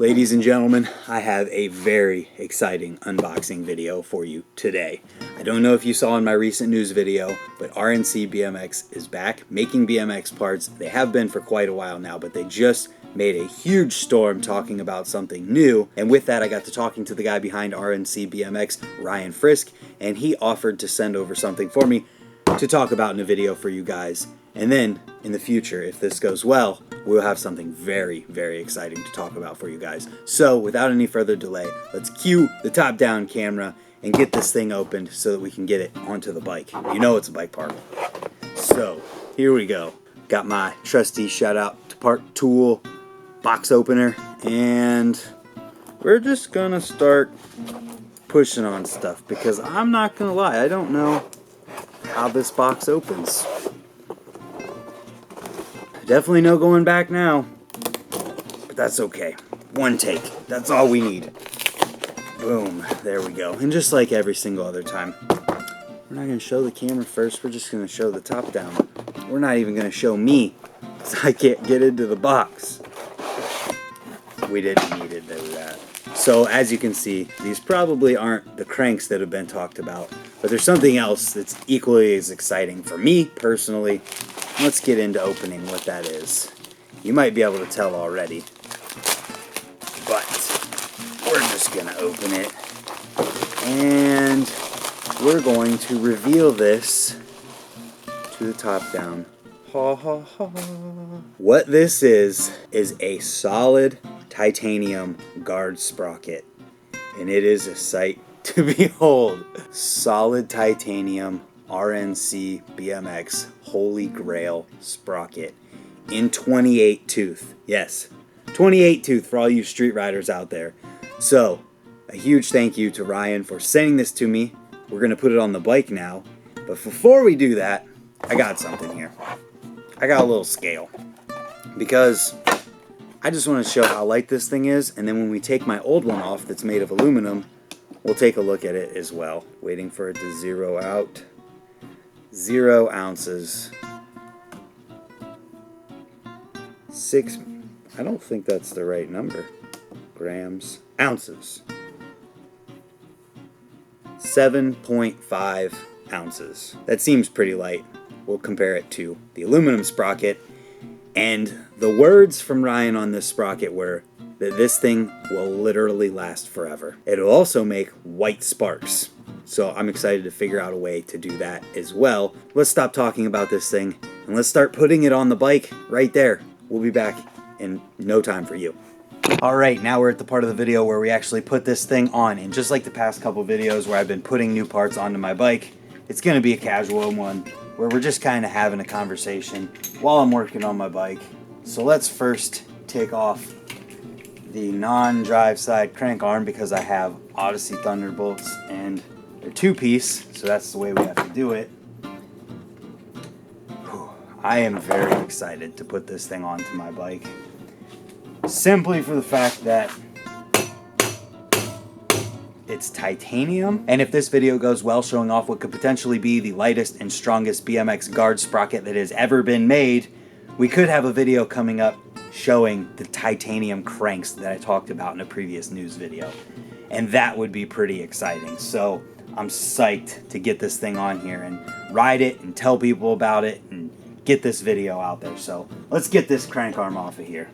Ladies and gentlemen, I have a very exciting unboxing video for you today. I don't know if you saw in my recent news video, but RNC BMX is back making BMX parts. They have been for quite a while now, but they just made a huge storm talking about something new. And with that, I got to talking to the guy behind RNC BMX, Ryan Frisk, and he offered to send over something for me to talk about in a video for you guys. And then in the future, if this goes well, we'll have something very, very exciting to talk about for you guys. So without any further delay, let's cue the top-down camera and get this thing opened so that we can get it onto the bike. You know it's a bike part. So here we go. Got my trusty shout out to Part Tool box opener, and we're just gonna start pushing on stuff because I'm not gonna lie, I don't know how this box opens. Definitely no going back now, but that's okay. One take, that's all we need. Boom, there we go. And just like every single other time, we're not gonna show the camera first, we're just gonna show the top down. We're not even gonna show me, because I can't get into the box. We didn't need to do that. So as you can see, these probably aren't the cranks that have been talked about, but there's something else that's equally as exciting for me personally. Let's get into opening what that is. You might be able to tell already, but we're just gonna open it and we're going to reveal this to the top down. Ha ha ha. What this is a solid titanium guard sprocket, and it is a sight to behold. Solid titanium RNC BMX Holy Grail sprocket in 28 tooth. Yes, 28 tooth for all you street riders out there. So a huge thank you to Ryan for sending this to me. We're gonna put it on the bike now, but before we do that, I got something here. I got a little scale because I just want to show how light this thing is, and then when we take my old one off that's made of aluminum, we'll take a look at it as well. Waiting for it to zero out. 0 ounces. 6, I don't think that's the right number. Grams, ounces. 7.5 ounces. That seems pretty light. We'll compare it to the aluminum sprocket. And the words from Ryan on this sprocket were that this thing will literally last forever. It'll also make white sparks. So I'm excited to figure out a way to do that as well. Let's stop talking about this thing and let's start putting it on the bike right there. We'll be back in no time for you. Alright, now we're at the part of the video where we actually put this thing on. And just like the past couple videos where I've been putting new parts onto my bike, it's going to be a casual one where we're just kind of having a conversation while I'm working on my bike. So let's first take off the non-drive side crank arm because I have Odyssey Thunderbolts and they're 2-piece, so that's the way we have to do it. Whew. I am very excited to put this thing onto my bike. Simply for the fact that it's titanium, and if this video goes well showing off what could potentially be the lightest and strongest BMX guard sprocket that has ever been made, we could have a video coming up showing the titanium cranks that I talked about in a previous news video. And that would be pretty exciting. So I'm psyched to get this thing on here and ride it and tell people about it and get this video out there. So let's get this crank arm off of here.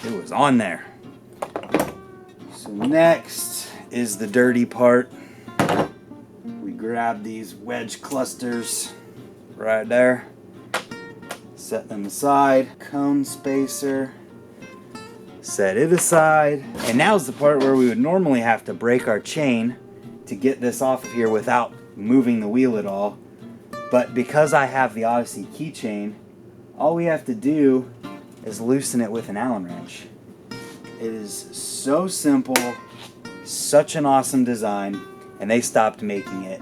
It was on there. So next is the dirty part. We grab these wedge clusters right there. Set them aside. Cone spacer. Set it aside. And now's the part where we would normally have to break our chain to get this off of here without moving the wheel at all. But because I have the Odyssey keychain, all we have to do is loosen it with an Allen wrench. It is so simple, such an awesome design, and they stopped making it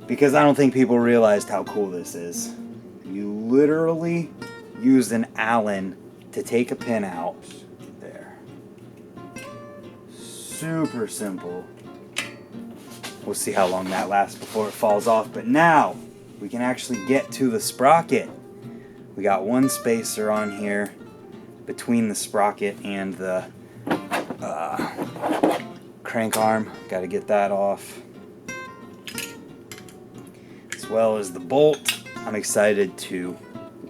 because I don't think people realized how cool this is. You literally use an Allen to take a pin out. There. Super simple. We'll see how long that lasts before it falls off, but now we can actually get to the sprocket. We got one spacer on here. between the sprocket and the crank arm. Got to get that off. As well as the bolt. I'm excited to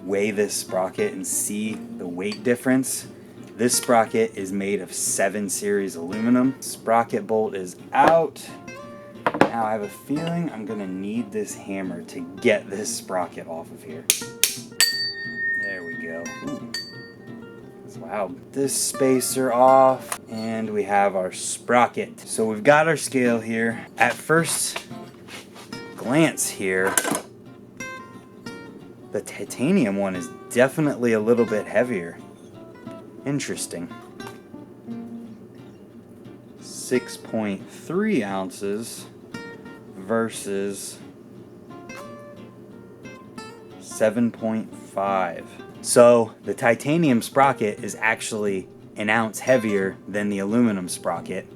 weigh this sprocket and see the weight difference. This sprocket is made of 7 series aluminum. Sprocket bolt is out. Now I have a feeling I'm gonna need this hammer to get this sprocket off of here. There we go. Ooh. Wow. This spacer off, and we have our sprocket. So we've got our scale here. At first glance here, the titanium one is definitely a little bit heavier. Interesting. 6.3 ounces versus 7.5. So the titanium sprocket is actually an ounce heavier than the aluminum sprocket.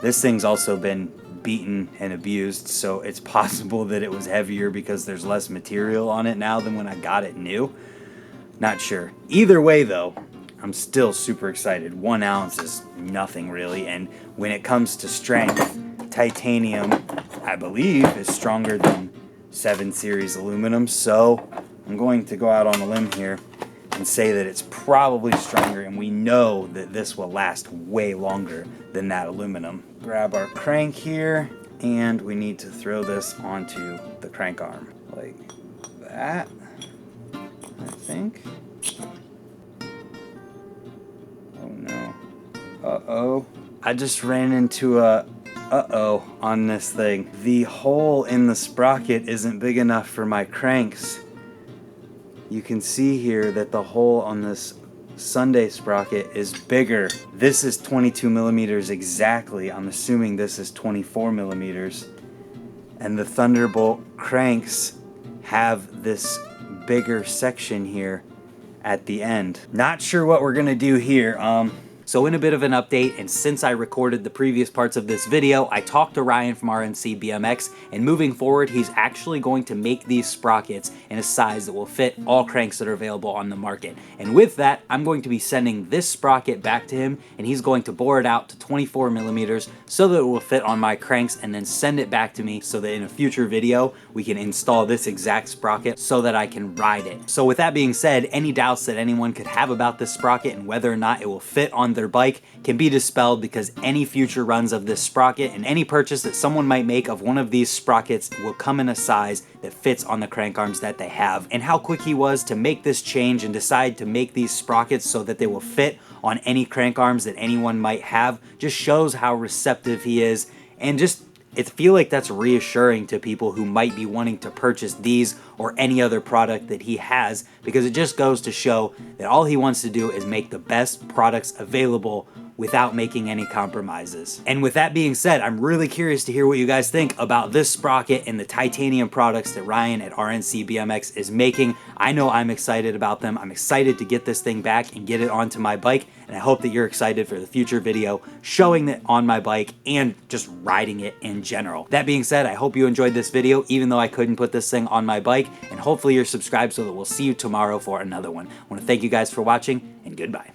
This thing's also been beaten and abused, so it's possible that it was heavier because there's less material on it now than when I got it new. Not sure. Either way though, I'm still super excited. 1 ounce is nothing really, and when it comes to strength, titanium, I believe, is stronger than 7 series aluminum, so I'm going to go out on a limb here and say that it's probably stronger, and we know that this will last way longer than that aluminum. Grab our crank here, and we need to throw this onto the crank arm like that, I think. Oh no. Uh-oh. I just ran into a uh-oh on this thing. The hole in the sprocket isn't big enough for my cranks. You can see here that the hole on this Sunday sprocket is bigger. This is 22 millimeters exactly. I'm assuming this is 24 millimeters. And the Thunderbolt cranks have this bigger section here at the end. Not sure what we're gonna do here. So in a bit of an update, and since I recorded the previous parts of this video, I talked to Ryan from RNC BMX, and moving forward, he's actually going to make these sprockets in a size that will fit all cranks that are available on the market. And with that, I'm going to be sending this sprocket back to him, and he's going to bore it out to 24 millimeters so that it will fit on my cranks, and then send it back to me so that in a future video, we can install this exact sprocket so that I can ride it. So with that being said, any doubts that anyone could have about this sprocket and whether or not it will fit on their bike can be dispelled, because any future runs of this sprocket and any purchase that someone might make of one of these sprockets will come in a size that fits on the crank arms that they have. And how quick he was to make this change and decide to make these sprockets so that they will fit on any crank arms that anyone might have just shows how receptive he is, and just I feel like that's reassuring to people who might be wanting to purchase these or any other product that he has, because it just goes to show that all he wants to do is make the best products available without making any compromises. And with that being said, I'm really curious to hear what you guys think about this sprocket and the titanium products that Ryan at RNC BMX is making. I know I'm excited about them. I'm excited to get this thing back and get it onto my bike, and I hope that you're excited for the future video showing it on my bike and just riding it in general. That being said, I hope you enjoyed this video, even though I couldn't put this thing on my bike, and hopefully you're subscribed so that we'll see you tomorrow for another one. I want to thank you guys for watching, and goodbye.